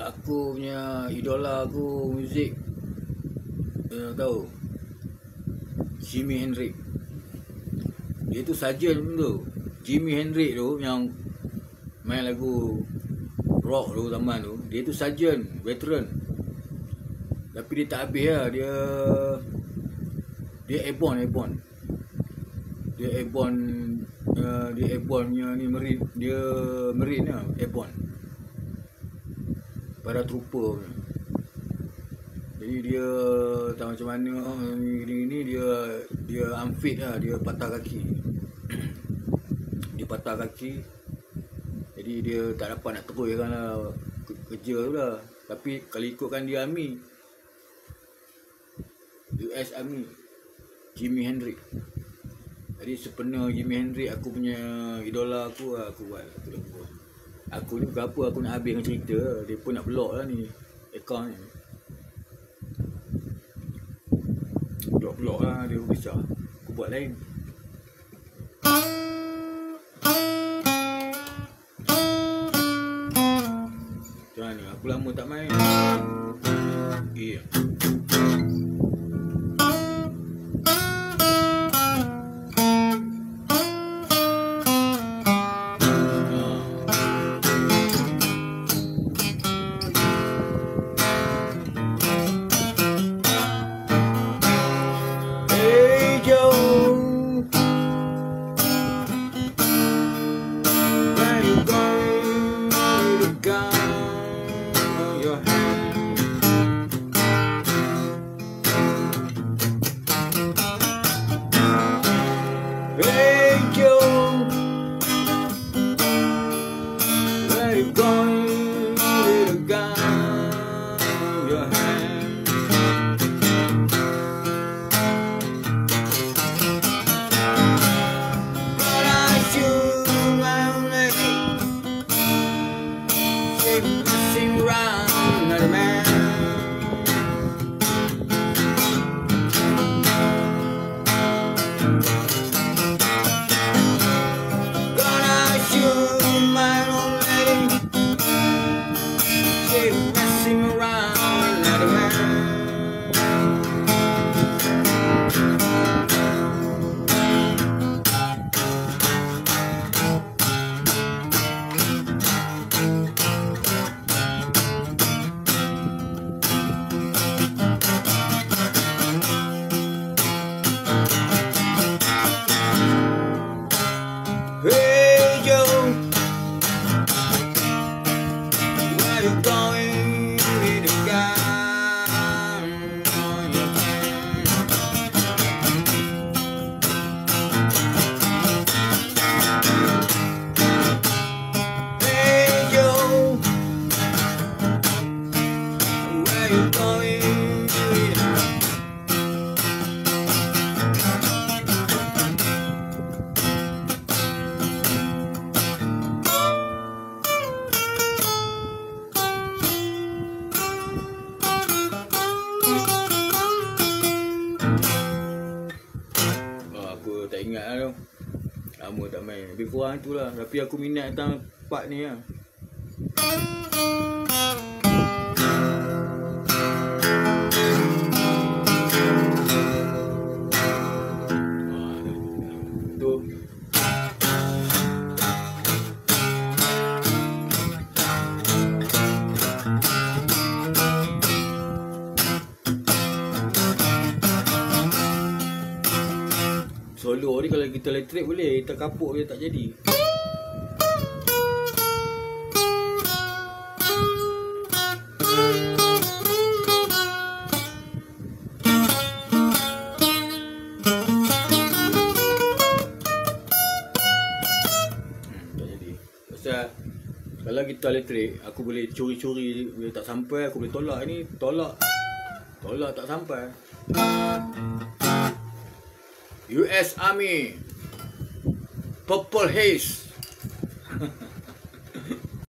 Aku punya idola aku muzik, tahu Jimi Hendrix. Dia tu sarjan tu. Jimi Hendrix tu yang main lagu rock tu zaman tu. Dia tu sarjan, veteran. Tapi dia tak habis lah. Dia airborne. Dia airborne ni Marine. Dia Marine lah, airborne. Para trooper. Jadi dia tak macam mana ni dia unfit lah, dia patah kaki. Dia patah kaki. Jadi dia tak dapat nak teruskan lah kerja tu lah. Tapi kalau ikutkan dia Army, US Army, Jimi Hendrix. Jadi sepenuh Jimi Hendrix aku punya idola aku lah, aku buat lagu. Aku ni bukan apa, aku nak habis dengan cerita. Dia pun nak block lah ni account ni. Block lah, dia besar. Aku buat lain. Macam mana, aku lama tak main. Yeah. Tak ingat lah tu. Lama tak main. Lebih kurang tu lah. Tapi aku minat tentang part ni lah. Tu. Solo ni kalau kita elektrik boleh, kita kapuk dia tak jadi. Tak jadi. Pasal kalau kita elektrik, aku boleh curi-curi, bila tak sampai aku boleh tolak ni, tolak tak sampai. US Army, Purple Haze.